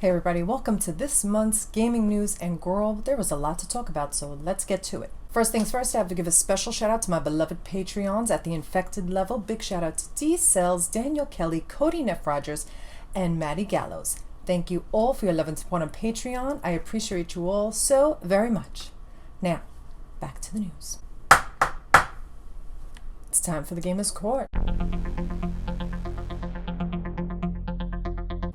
Hey everybody, welcome to this month's gaming news, and girl, there was a lot to talk about, so let's get to it. First things first, I have to give a special shout out to my beloved Patreons at the infected level. Big shout out to D Cells, Daniel Kelly, Cody Neff Rogers, and Maddie Gallows. Thank you all for your love and support on Patreon. I appreciate you all so very much. Now, back to the news. It's time for the Gamers Court.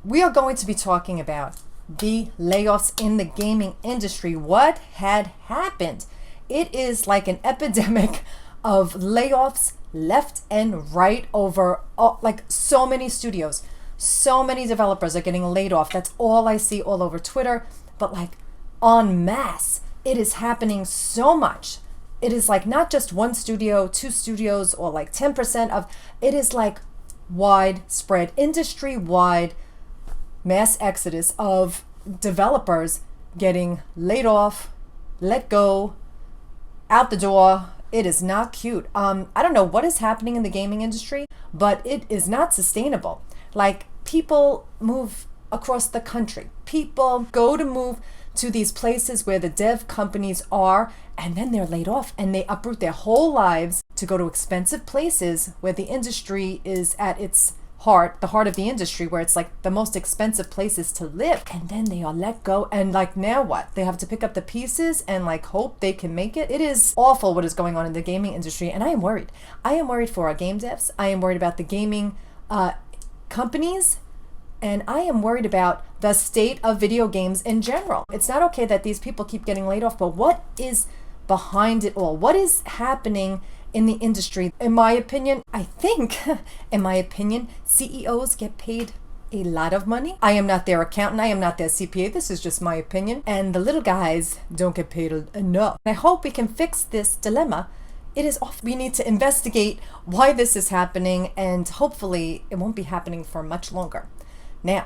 We are going to be talking about the layoffs in the gaming industry. What had happened? It is like an epidemic of layoffs left and right over like so many studios. So many developers are getting laid off. That's all I see all over Twitter. But like en masse, it is happening so much. It is like not just one studio, two studios, or like 10% of, it is like widespread, industry-wide mass exodus of developers getting laid off, let go, out the door. It is not cute. I don't know what is happening in the gaming industry, but it is not sustainable. Like, people move across the country. People go to move to these places where the dev companies are, and then they're laid off and they uproot their whole lives to go to expensive places where the industry is at its heart, the heart of the industry, where it's like the most expensive places to live, and then they are let go, and like now what? They have to pick up the pieces and like hope they can make it. It is awful what is going on in the gaming industry, and I am worried. I am worried for our game devs. I am worried about the gaming companies, and I am worried about the state of video games in general. It's not okay that these people keep getting laid off, but what is behind it all? What is happening in the industry? In my opinion, CEOs get paid a lot of money. I am not their accountant. I am not their CPA. This is just my opinion. And the little guys don't get paid enough. I hope we can fix this dilemma. It is off. We need to investigate why this is happening, and hopefully it won't be happening for much longer. Now,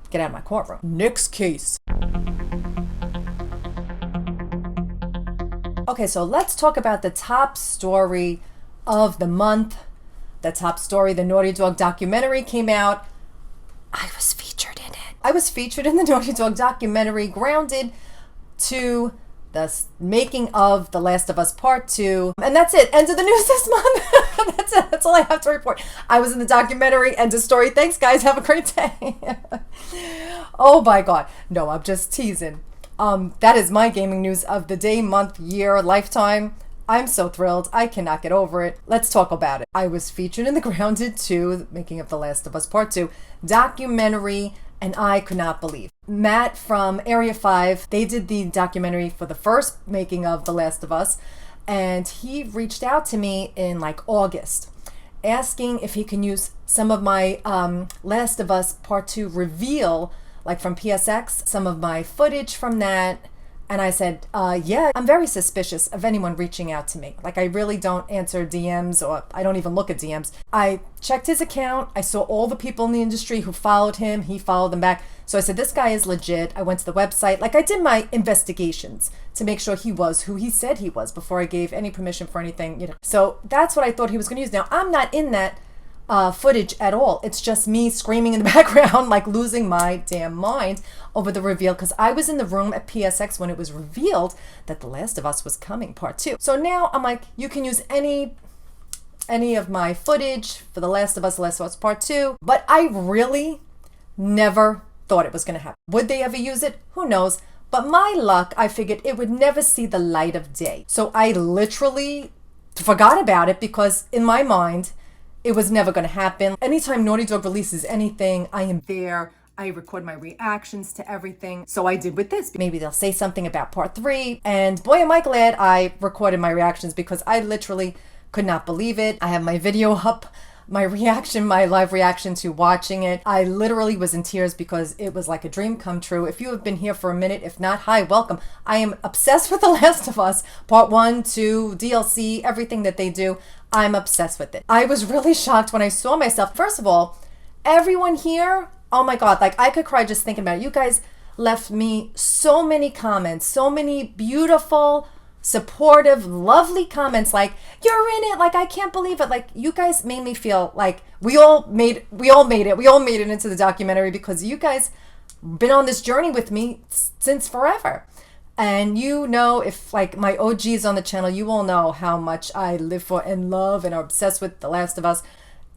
get out of my courtroom. Next case. Okay, so let's talk about the top story of the month. The top story, the Naughty Dog documentary came out. I was featured in it. I was featured in the Naughty Dog documentary, grounded to the making of The Last of Us Part 2. And that's it. End of the news this month. That's it. That's all I have to report. I was in the documentary. End of story. Thanks, guys. Have a great day. Oh, my God. No, I'm just teasing. That is my gaming news of the day, month, year, lifetime. I'm so thrilled. I cannot get over it. Let's talk about it. I was featured in the Grounded 2, making of The Last of Us Part 2 documentary, and I could not believe. Matt from Area 5, they did the documentary for the first making of The Last of Us, and he reached out to me in like August, asking if he can use some of my Last of Us Part 2 reveal, like from PSX, some of my footage from that. And I said, yeah, I'm very suspicious of anyone reaching out to me. Like, I really don't answer DMs, or I don't even look at DMs. I checked his account. I saw all the people in the industry who followed him. He followed them back. So I said, this guy is legit. I went to the website. Like, I did my investigations to make sure he was who he said he was before I gave any permission for anything, you know. So that's what I thought he was going to use. Now, I'm not in that footage at all. It's just me screaming in the background, like losing my damn mind over the reveal, because I was in the room at PSX when it was revealed that The Last of Us was coming Part 2. So now I'm like, you can use any of my footage for The Last of Us Part 2, but I really never thought it was going to happen. Would they ever use it? Who knows? But my luck, I figured it would never see the light of day. So I literally forgot about it, because in my mind, it was never going to happen. Anytime Naughty Dog releases anything, I am there. I record my reactions to everything. So I did with this. Maybe they'll say something about Part 3. And boy, am I glad I recorded my reactions, because I literally could not believe it. I have my video up, my live reaction to watching it. I literally was in tears, because it was like a dream come true. If you have been here for a minute, if not, hi, welcome. I am obsessed with The Last of Us, Part 1, 2, DLC, everything that they do. I'm obsessed with it. I was really shocked when I saw myself. First of all, everyone here, oh my God, like I could cry just thinking about it. You guys left me so many comments, so many beautiful, supportive, lovely comments, like, you're in it, like, I can't believe it. Like, you guys made me feel like we all made it into the documentary, because you guys been on this journey with me since forever. And you know, if like my OGs on the channel, you all know how much I live for and love and are obsessed with The Last of Us.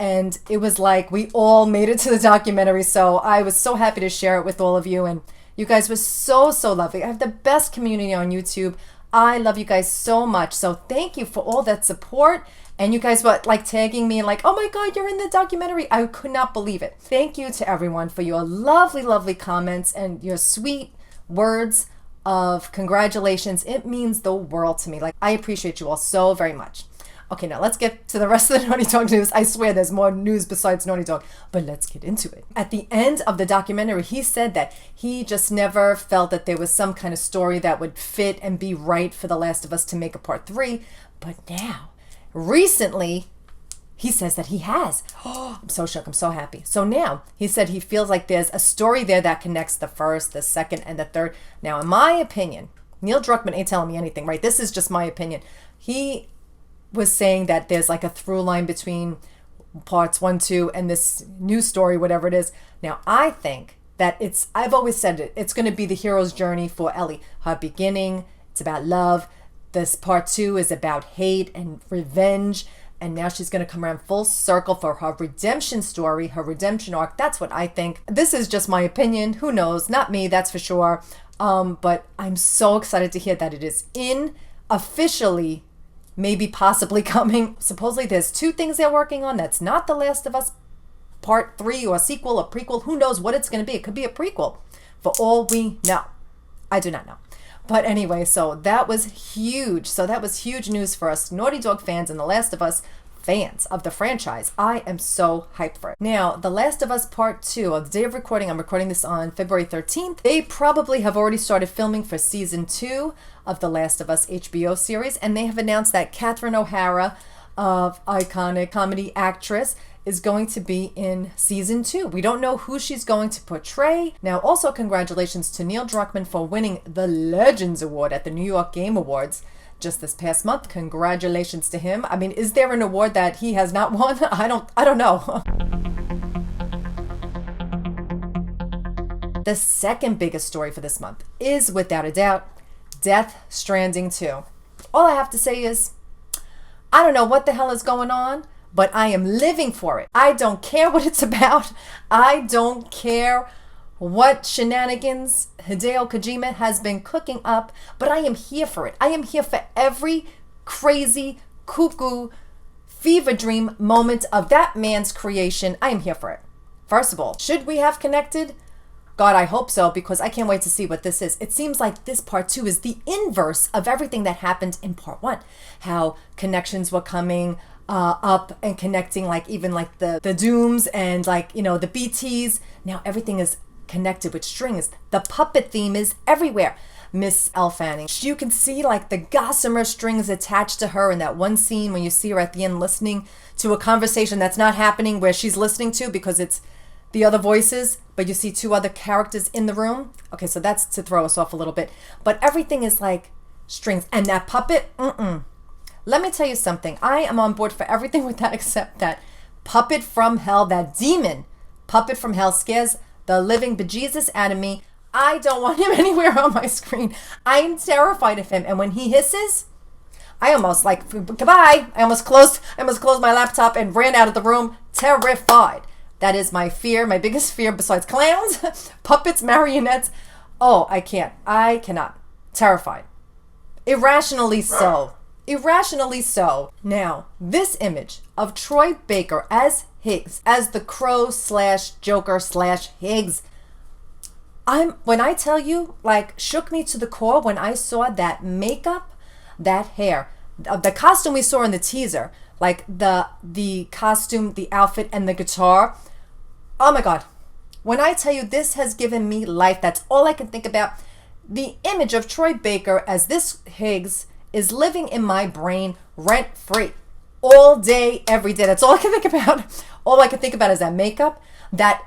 And it was like we all made it to the documentary. So I was so happy to share it with all of you. And you guys were so, so lovely. I have the best community on YouTube. I love you guys so much. So thank you for all that support. And you guys were like tagging me and like, oh my God, you're in the documentary. I could not believe it. Thank you to everyone for your lovely, lovely comments and your sweet words of congratulations. It means the world to me. Like, I appreciate you all so very much. Okay, now let's get to the rest of the Naughty Dog news. I swear there's more news besides Naughty Dog, but let's get into it. At the end of the documentary, he said that he just never felt that there was some kind of story that would fit and be right for The Last of Us to make a part 3. But now, recently, he says that he has. Oh, I'm so shook. I'm so happy. So now he said he feels like there's a story there that connects the first, the second, and the third. Now, in my opinion, Neil Druckmann ain't telling me anything, right? This is just my opinion. He was saying that there's like a through line between parts 1, 2, and this new story, whatever it is. Now, I think that I've always said it's going to be the hero's journey for Ellie. Her beginning, it's about love. This part 2 is about hate and revenge. And now she's going to come around full circle for her redemption story, her redemption arc. That's what I think. This is just my opinion. Who knows? Not me, that's for sure. But I'm so excited to hear that it is officially, maybe possibly coming. Supposedly there's 2 things they're working on. That's not The Last of Us part 3 or a sequel, a prequel. Who knows what it's going to be? It could be a prequel for all we know. I do not know. But anyway, so that was huge. So that was huge news for us Naughty Dog fans and The Last of Us fans of the franchise. I am so hyped for it. Now, The Last of Us Part 2, of the day of recording, I'm recording this on February 13th. They probably have already started filming for season 2 of The Last of Us HBO series, and they have announced that Catherine O'Hara, of iconic comedy actress, is going to be in season 2. We don't know who she's going to portray. Now, also congratulations to Neil Druckmann for winning the Legends Award at the New York Game Awards just this past month. Congratulations to him. I mean, is there an award that he has not won? I don't know. The second biggest story for this month is, without a doubt, Death Stranding 2. All I have to say is, I don't know what the hell is going on, but I am living for it. I don't care what it's about. I don't care what shenanigans Hideo Kojima has been cooking up, but I am here for it. I am here for every crazy, cuckoo, fever dream moment of that man's creation. I am here for it. First of all, should we have connected? God, I hope so, because I can't wait to see what this is. It seems like this part 2 is the inverse of everything that happened in part 1. How connections were coming up and connecting, like even like the Dooms and like, you know, the BTs. Now everything is connected with strings. The puppet theme is everywhere. Miss Elle Fanning, you can see like the gossamer strings attached to her in that one scene when you see her at the end listening to a conversation that's not happening, where she's listening to because it's the other voices, but you see 2 other characters in the room. Okay, so that's to throw us off a little bit. But everything is like strings. And that puppet, Let me tell you something. I am on board for everything with that except that puppet from hell, that demon puppet from hell scares the living bejesus out of me. I don't want him anywhere on my screen. I'm terrified of him. And when he hisses, I almost like, goodbye. I almost closed my laptop and ran out of the room, terrified. That is my fear, my biggest fear besides clowns, puppets, marionettes. Oh, I cannot. Terrified. Irrationally so. Irrationally so. Now, this image of Troy Baker as Higgs, as the Crow/Joker/Higgs, when I tell you, like, shook me to the core when I saw that makeup, that hair, the costume we saw in the teaser, like the costume, the outfit, and the guitar. Oh my God. When I tell you this has given me life, that's all I can think about. The image of Troy Baker as this Higgs is living in my brain rent-free all day, every day. That's all I can think about. All I can think about is that makeup, that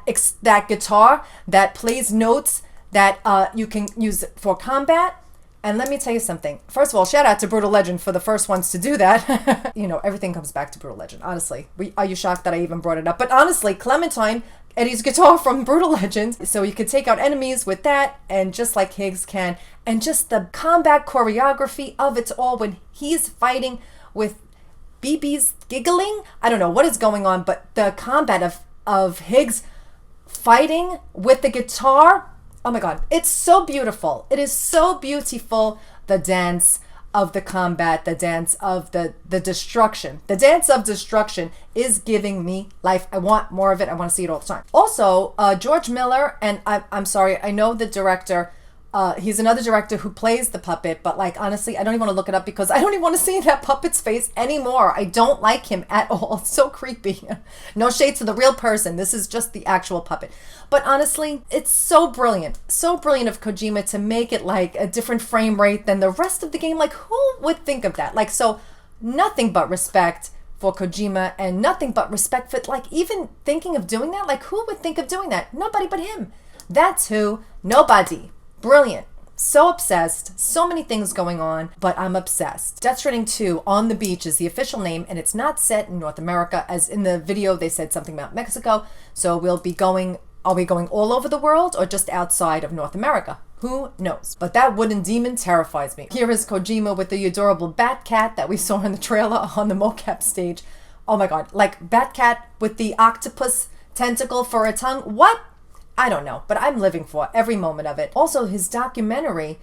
guitar that plays notes that you can use for combat. And let me tell you something. First of all, shout out to Brutal Legend for the first ones to do that. You know, everything comes back to Brutal Legend, honestly. Are you shocked that I even brought it up? But honestly, Clementine Eddie's guitar from Brutal Legend. So you could take out enemies with that, and just like Higgs can. And just the combat choreography of it all when he's fighting with BB's giggling. I don't know what is going on, but the combat of Higgs fighting with the guitar, oh my God, it's so beautiful. It is so beautiful. The dance of the combat, the dance of the destruction. The dance of destruction is giving me life. I want more of it. I want to see it all the time. Also, George Miller, and I'm sorry, I know the director, he's another director who plays the puppet, but like, honestly, I don't even want to look it up because I don't even want to see that puppet's face anymore. I don't like him at all. It's so creepy. No shade to the real person. This is just the actual puppet. But honestly, it's so brilliant of Kojima to make it like a different frame rate than the rest of the game. Like, who would think of that? Like, so nothing but respect for Kojima, and nothing but respect for, like, even thinking of doing that. Like, who would think of doing that? Nobody but him. That's who. Nobody. Brilliant. So obsessed. So many things going on, but I'm obsessed. Death Stranding 2 On the Beach is the official name, and it's not set in North America. As in the video, they said something about Mexico. So we'll be going, are we going all over the world or just outside of North America? Who knows? But that wooden demon terrifies me. Here is Kojima with the adorable bat cat that we saw in the trailer on the mocap stage. Oh my God. Like bat cat with the octopus tentacle for a tongue. What? I don't know, but I'm living for every moment of it. Also, his documentary,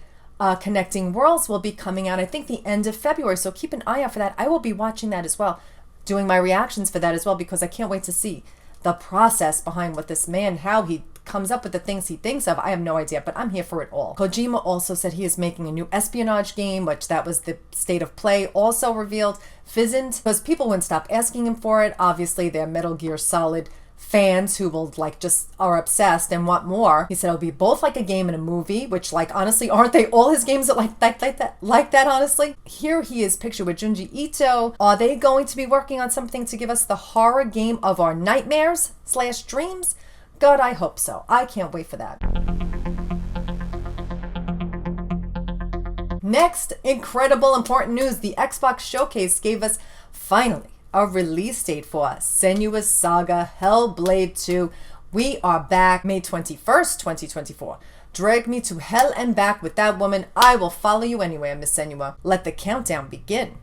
Connecting Worlds, will be coming out, I think, the end of February. So keep an eye out for that. I will be watching that as well, doing my reactions for that as well, because I can't wait to see the process behind what this man, how he comes up with the things he thinks of. I have no idea, but I'm here for it all. Kojima also said he is making a new espionage game, which that was the state of play also revealed. Fizzed, because people wouldn't stop asking him for it. Obviously, they're Metal Gear Solid fans who will like just are obsessed and want more. He said it'll be both like a game and a movie, which like honestly, aren't they all his games that like that honestly? Here he is pictured with Junji Ito. Are they going to be working on something to give us the horror game of our nightmares / dreams? God, I hope so. I can't wait for that. Next, incredible important news. The Xbox Showcase gave us finally a release date for Senua's Saga Hellblade 2. We are back May 21st, 2024. Drag me to hell and back with that woman. I will follow you anywhere, Miss Senua. Let the countdown begin.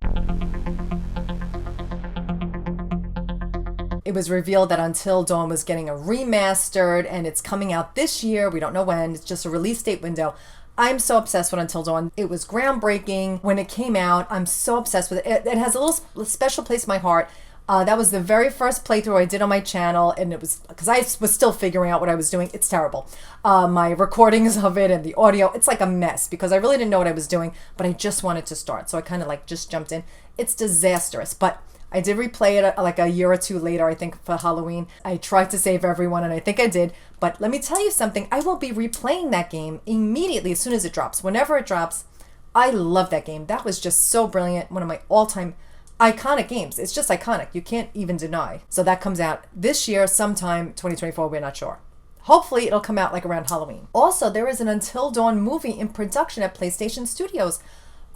It was revealed that Until Dawn was getting a remastered, and it's coming out this year. We don't know when. It's just a release date window. I'm so obsessed with Until Dawn. It was groundbreaking when it came out. I'm so obsessed with it. It has a little special place in my heart. That was the very first playthrough I did on my channel, and it was because I was still figuring out what I was doing. It's terrible. My recordings of it and the audio, it's like a mess because I really didn't know what I was doing, but I just wanted to start. So I kind of like just jumped in. It's disastrous, but I did replay it like a year or two later, I think, for Halloween. I tried to save everyone, and I think I did. But let me tell you something. I will be replaying that game immediately as soon as it drops. Whenever it drops, I love that game. That was just so brilliant. One of my all-time iconic games. It's just iconic. You can't even deny. So that comes out this year, sometime 2024. We're not sure. Hopefully, it'll come out like around Halloween. Also, there is an Until Dawn movie in production at PlayStation Studios.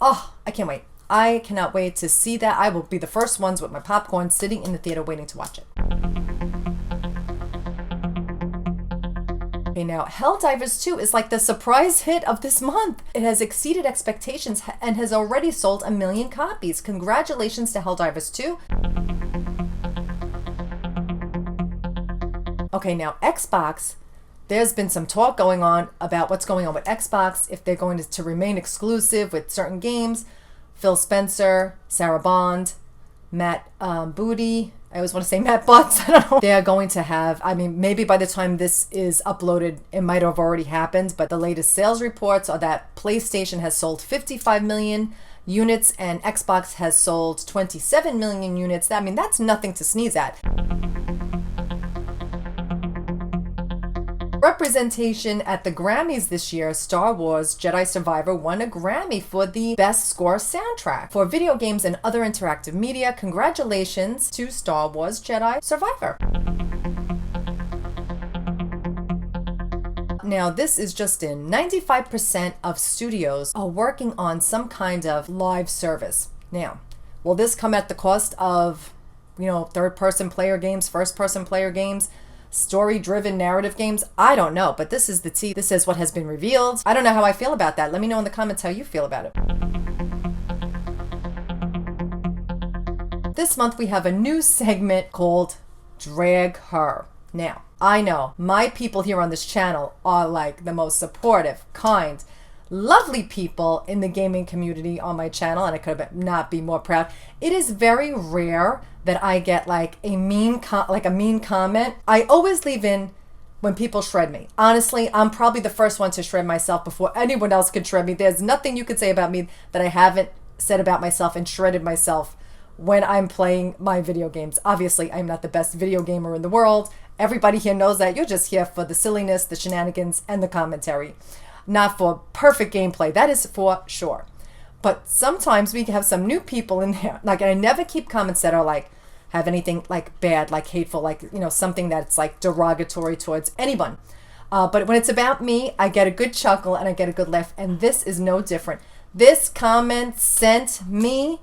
Oh, I can't wait. I cannot wait to see that. I will be the first ones with my popcorn sitting in the theater waiting to watch it. Okay, now Helldivers 2 is like the surprise hit of this month. It has exceeded expectations and has already sold 1 million copies. Congratulations to Helldivers 2. Okay, now Xbox. There's been some talk going on about what's going on with Xbox, if they're going to remain exclusive with certain games. Phil Spencer, Sarah Bond, Matt Booty. I always want to say Matt Butts. I don't know. They are going to have, I mean, maybe by the time this is uploaded, it might have already happened, but the latest sales reports are that PlayStation has sold 55 million units and Xbox has sold 27 million units. I mean, that's nothing to sneeze at. Representation at the Grammys this year, Star Wars Jedi Survivor won a Grammy for the Best Score Soundtrack. For video games and other interactive media, congratulations to Star Wars Jedi Survivor. Now, this is just in. 95% of studios are working on some kind of live service. Now, will this come at the cost of, third-person player games, first-person player games? story-driven narrative games. I don't know, but this is the tea. This is what has been revealed. I don't know how I feel about that. Let me know in the comments how you feel about it. This month we have a new segment called Drag Her. Now, I know my people here on this channel are like the most supportive, kind, lovely people in the gaming community on my channel, and I could not be more proud. It is very rare that I get like a mean comment. I always leave in when people shred me. Honestly, I'm probably the first one to shred myself before anyone else could shred me. There's nothing you could say about me that I haven't said about myself and shredded myself when I'm playing my video games. Obviously, I'm not the best video gamer in the world. Everybody here knows that. You're just here for the silliness, the shenanigans, and the commentary. Not for perfect gameplay. That is for sure. But sometimes we have some new people in there. Like, I never keep comments that are like, have anything like bad, like hateful, like, you know, something that's like derogatory towards anyone. But when it's about me, I get a good chuckle and I get a good laugh. And this is no different. This comment sent me,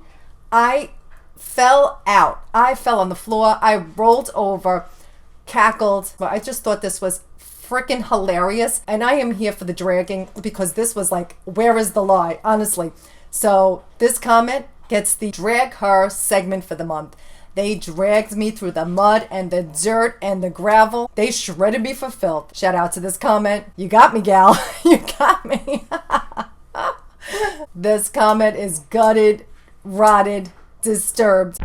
I fell out. I fell on the floor. I rolled over, cackled. I just thought this was freaking hilarious. And I am here for the dragging because this was like, where is the lie? Honestly. So this comment gets the Drag Her segment for the month. They dragged me through the mud and the dirt and the gravel. They shredded me for filth. Shout out to this comment. You got me, gal. You got me. This comment is gutted, rotted, disturbed.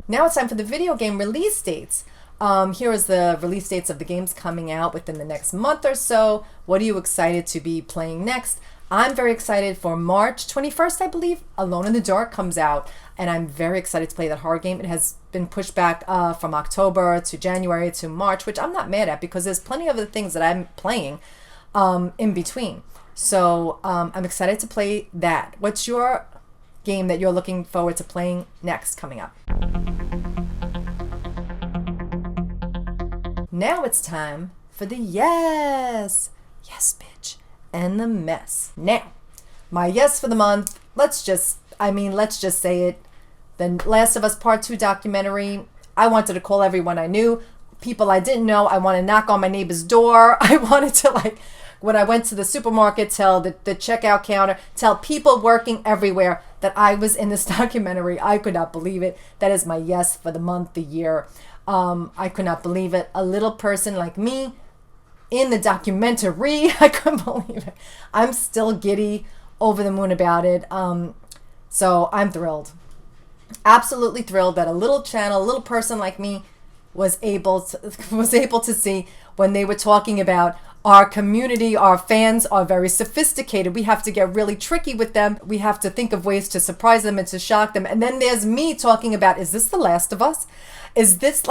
Now it's time for the video game release dates. Here is the release dates of the games coming out within the next month or so. What are you excited to be playing next? I'm very excited for March 21st, I believe. Alone in the Dark comes out, and I'm very excited to play that horror game. It has been pushed back from October to January to March, which I'm not mad at because there's plenty of other things that I'm playing in between. So I'm excited to play that. What's your game that you're looking forward to playing next coming up? Now it's time for the yes, bitch, and the mess. Now, my yes for the month, let's just say it. The Last of Us Part 2 documentary. I wanted to call everyone I knew, people I didn't know. I want to knock on my neighbor's door. I wanted to, like, when I went to the supermarket, tell the checkout counter, tell people working everywhere that I was in this documentary. I could not believe it. That is my yes for the month, the year. I could not believe it. A little person like me in the documentary. I couldn't believe it. I'm still giddy, over the moon about it. So I'm thrilled. Absolutely thrilled that a little channel, a little person like me was able to see when they were talking about our community, our fans are very sophisticated. We have to get really tricky with them. We have to think of ways to surprise them and to shock them. And then there's me talking about, is this The Last of Us? Is this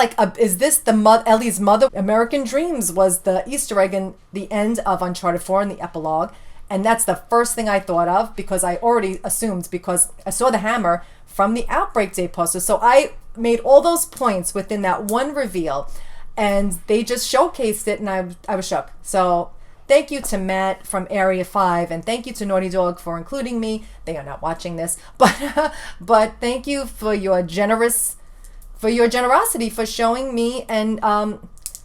Ellie's mother? American Dreams was the Easter egg in the end of Uncharted 4 in the epilogue. And that's the first thing I thought of because I already assumed, because I saw the hammer from the Outbreak Day poster. So I made all those points within that one reveal. And they just showcased it, and I was shook. So thank you to Matt from Area 5, and thank you to Naughty Dog for including me. They are not watching this, but thank you for your generosity for showing me and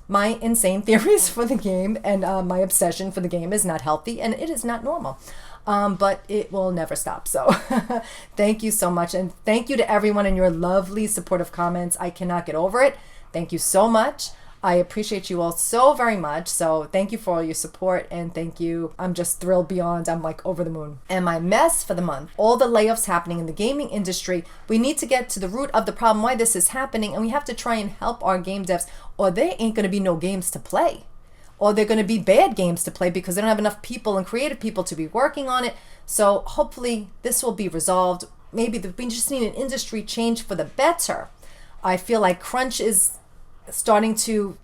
my insane theories for the game, and my obsession for the game is not healthy and it is not normal. But it will never stop. So thank you so much, and thank you to everyone in your lovely supportive comments. I cannot get over it. Thank you so much. I appreciate you all so very much. So thank you for all your support, and thank you. I'm just thrilled beyond. I'm like over the moon. And my mess for the month, all the layoffs happening in the gaming industry. We need to get to the root of the problem, why this is happening, and we have to try and help our game devs, or there ain't going to be no games to play. Or they're going to be bad games to play because they don't have enough people and creative people to be working on it. So hopefully this will be resolved. Maybe we just need an industry change for the better. I feel like crunch is starting to,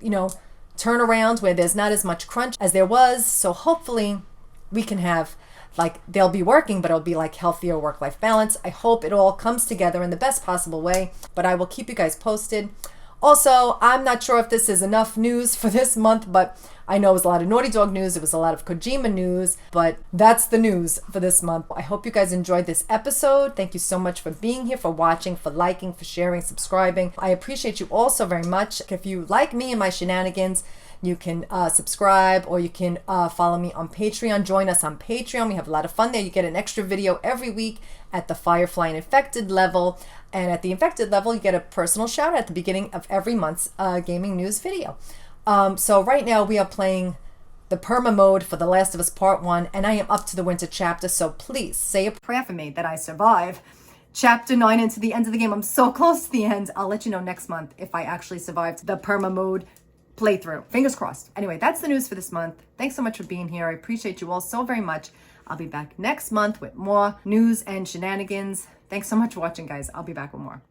turn around where there's not as much crunch as there was. So hopefully we can have, like, they'll be working, but it'll be like healthier work-life balance. I hope it all comes together in the best possible way, but I will keep you guys posted Also, I'm not sure if this is enough news for this month, but I know it was a lot of Naughty Dog news. It was a lot of Kojima news, but that's the news for this month. I hope you guys enjoyed this episode. Thank you so much for being here, for watching, for liking, for sharing, subscribing. I appreciate you all so very much. If you like me and my shenanigans, you can subscribe, or you can follow me on Patreon. Join us on Patreon. We have a lot of fun there. You get an extra video every week at the Firefly and Infected level. And at the Infected level, you get a personal shout out at the beginning of every month's gaming news video. So right now we are playing the perma mode for The Last of Us Part 1, and I am up to the winter chapter. So please say a prayer for me that I survive Chapter 9 into the end of the game. I'm so close to the end. I'll let you know next month if I actually survived the perma mode playthrough. Fingers crossed. Anyway, that's the news for this month. Thanks so much for being here. I appreciate you all so very much. I'll be back next month with more news and shenanigans. Thanks so much for watching, guys. I'll be back with more.